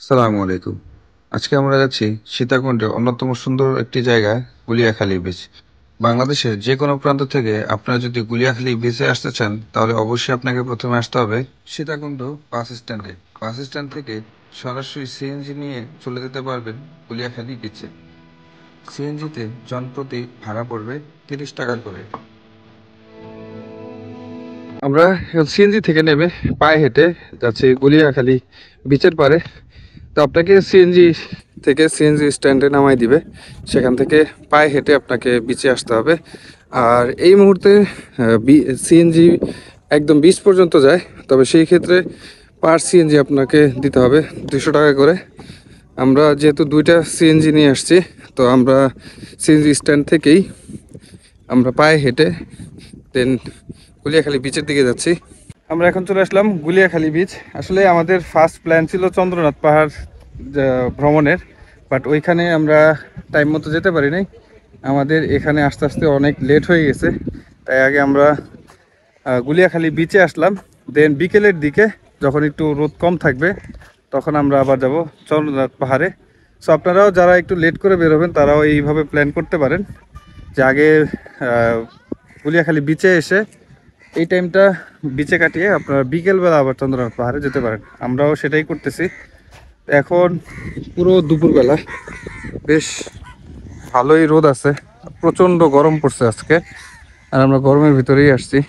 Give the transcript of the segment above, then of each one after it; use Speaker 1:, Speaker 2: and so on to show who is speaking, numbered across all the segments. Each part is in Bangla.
Speaker 1: আসসালামু আলাইকুম। আজকে আমরা যাচ্ছি সীতাকুণ্ডের অন্যতম সুন্দর একটি জায়গা গুলিয়াখালী বিচ। বাংলাদেশের যে কোনো প্রান্ত থেকে আপনারা যদি গুলিয়াখালী বিচে আসতে চান তাহলে অবশ্যই আপনাকে প্রথমে আসতে হবে সীতাকুণ্ড বাস স্ট্যান্ডে। বাস স্ট্যান্ড থেকে সরাসরি সিএনজি নিয়ে চলে যেতে পারবেন গুলিয়াখালী বিচে। সিএনজিতে জনপ্রতি ভাড়া পড়বে 30 টাকা করে। আমরা সিএনজি থেকে নেমে পায়ে হেঁটে যাচ্ছি গুলিয়াখালী বিচের পারে। তো আপনাকে সিএনজি স্ট্যান্ডে নামাই দিবে, সেখান থেকে পায়ে হেঁটে আপনাকে বিচে আসতে হবে। আর এই মুহূর্তে সিএনজি একদম বিচ পর্যন্ত যায়, তবে সেই ক্ষেত্রে পার সিএনজি আপনাকে দিতে হবে 200 টাকা করে। আমরা যেহেতু দুইটা সিএনজি নিয়ে আসছি, তো আমরা সিএনজি স্ট্যান্ড থেকেই আমরা পায়ে হেঁটে দেন গুলিয়াখালী বিচের দিকে যাচ্ছি। আমরা এখন চলে আসলাম গুলিয়াখালী বিচ। আসলে আমাদের ফার্স্ট প্ল্যান ছিল চন্দ্রনাথ পাহাড় ভ্রমণের, বাট ওইখানে আমরা টাইম মতো যেতে পারি নাই। আমাদের এখানে আস্তে আস্তে অনেক লেট হয়ে গেছে, তাই আগে আমরা গুলিয়াখালী বিচে আসলাম। দেন বিকেলের দিকে যখন একটু রোদ কম থাকবে তখন আমরা আবার যাব চন্দ্রনাথ পাহাড়ে। সো আপনারাও যারা একটু লেট করে বেরোবেন তারাও এইভাবে প্ল্যান করতে পারেন যে আগে গুলিয়াখালী বিচে এসে এই টাইমটা বিচে কাটিয়ে আপনারা বিকেলবেলা আবার চন্দ্রনাথ পাহাড়ে যেতে পারেন। আমরাও সেটাই করতেছি। এখন পুরো দুপুরবেলা, বেশ ভালোই রোদ আছে, প্রচণ্ড গরম পড়ছে আজকে, আর আমরা গরমের ভিতরেই আসছি।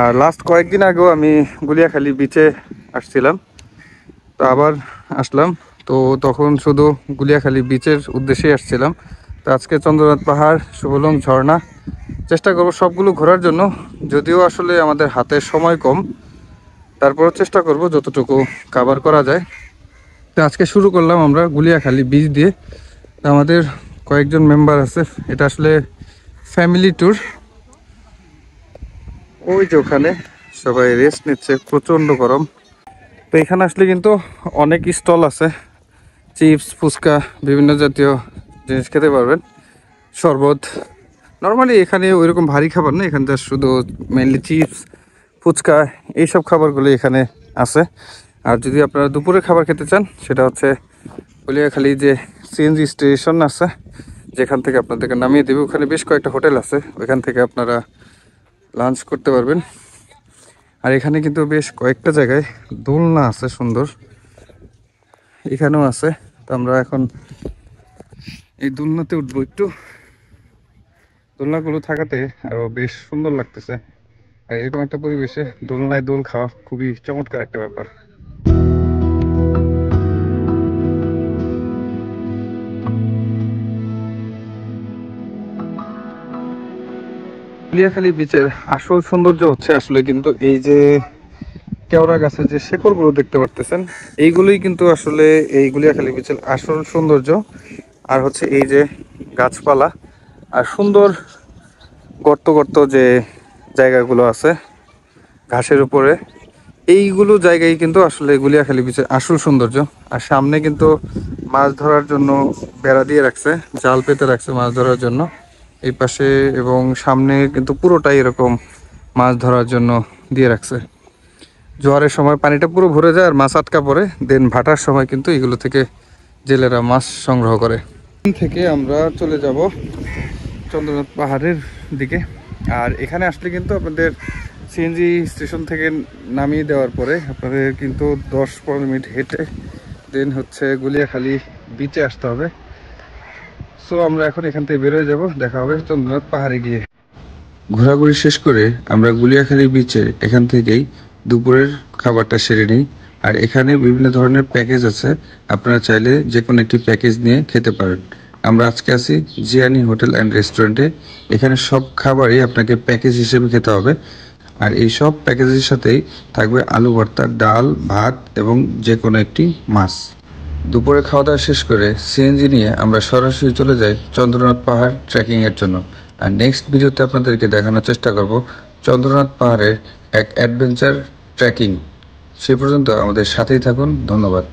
Speaker 1: আর লাস্ট কয়েকদিন আগেও আমি গুলিয়াখালী বিচে আসছিলাম, তো আবার আসলাম। তো তখন শুধু গুলিয়াখালী বিচের উদ্দেশ্যেই আসছিলাম। তো আজকে চন্দ্রনাথ পাহাড়, শুভলং ঝর্ণা চেষ্টা করব সবগুলো ঘোরার জন্য, যদিও আসলে আমাদের হাতে সময় কম, তারপরও চেষ্টা করব যতটুকু কভার করা যায়। তো আজকে শুরু করলাম আমরা গুলিয়াখালী বিচ দিয়ে। তো আমাদের কয়েকজন মেম্বার আছে, এটা আসলে ফ্যামিলি ট্যুর। ওই যে ওখানে সবাই রেস্ট নিচ্ছে, প্রচণ্ড গরম। তো এখানে আসলে কিন্তু অনেক স্টল আছে, চিপস, ফুচকা, বিভিন্ন জাতীয় জিনিস খেতে পারবেন, শরবত। নর্মালি এখানে ওইরকম ভারী খাবার না, এখানটা শুধু মেনলি চিপস, ফুচকা, এইসব খাবারগুলো এখানে আছে। আর যদি আপনারা দুপুরে খাবার খেতে চান, সেটা হচ্ছে গুলিয়াখালী যে সিএনজি স্টেশন আছে, যেখান থেকে আপনাদেরকে নামিয়ে দেবে, ওখানে বেশ কয়েকটা হোটেল আছে, ওইখান থেকে আপনারা লাঞ্চ করতে পারবেন। আর এখানে কিন্তু বেশ কয়েকটা জায়গায় দোলনা আছে সুন্দর, এখানেও আছে। তো আমরা এখন এই দোলনাতে উঠবো। একটু দোলনাগুলো থাকাতে আরো বেশ সুন্দর লাগতেছে, আর এরকম একটা পরিবেশে দোলনায় দোল খাওয়া খুবই চমৎকার একটা ব্যাপার। গুলিয়াখালী বিচের আসল সৌন্দর্য হচ্ছে আসলে কিন্তু এই যে কেওড়া গাছের যে শেকড়গুলো দেখতে পারতেছেন, এইগুলোই কিন্তু আসলে এই গুলিয়াখালী বিচের আসল সৌন্দর্য। আর হচ্ছে এই যে গাছপালা আর সুন্দর গর্ত গর্ত যে জায়গাগুলো আছে ঘাসের উপরে, এইগুলো জায়গায় কিন্তু আসলে গুলিয়াখালী বিচের আসল সৌন্দর্য। আর সামনে কিন্তু মাছ ধরার জন্য বেড়া দিয়ে রাখছে, জাল পেতে রাখছে মাছ ধরার জন্য এই পাশে, এবং সামনে কিন্তু পুরোটাই এরকম মাছ ধরার জন্য দিয়ে রাখছে। জোয়ারের সময় পানিটা পুরো ভরে যায় আর মাছ আটকা পড়ে, দেন ভাটার সময় কিন্তু এগুলো থেকে জেলেরা মাছ সংগ্রহ করে। থেকে আমরা চলে যাব চন্দ্রনাথ পাহাড়ের দিকে। আর এখানে আসলে কিন্তু আপনাদের সিএনজি স্টেশন থেকে নামিয়ে দেওয়ার পরে আপনাদের কিন্তু 10-15 মিনিট হেঁটে দেন হচ্ছে গুলিয়াখালী বিচে আসতে হবে। সো আমরা এখন এখান থেকে বেরোয় যাব, দেখা হবে চন্দ্রনাথ পাহাড়ে গিয়ে। ঘোরাঘুরি শেষ করে আমরা গুলিয়াখালী বিচে এখান থেকেই দুপুরের খাবারটা সেরে নিই। আর এখানে বিভিন্ন ধরনের প্যাকেজ আছে, আপনারা চাইলে যে কোনো একটি প্যাকেজ নিয়ে খেতে পারেন। আমরা আজকে আছি জিয়ানি হোটেল অ্যান্ড রেস্টুরেন্টে। এখানে সব খাবারই আপনাকে প্যাকেজ হিসেবে খেতে হবে। আর এই সব প্যাকেজের সাথেই থাকবে আলু ভর্তা, ডাল, ভাত এবং যে কোনো একটি মাছ। দুপুরে খাওয়া দাওয়া শেষ করে সিএনজি নিয়ে আমরা সরাসরি চলে যাই চন্দ্রনাথ পাহাড় ট্রেকিংয়ের জন্য। আর নেক্সট ভিডিওতে আপনাদেরকে দেখানোর চেষ্টা করব চন্দ্রনাথ পাহাড়ের এক অ্যাডভেঞ্চার ট্রেকিং। সে পর্যন্ত আমাদের সাথেই থাকুন। ধন্যবাদ।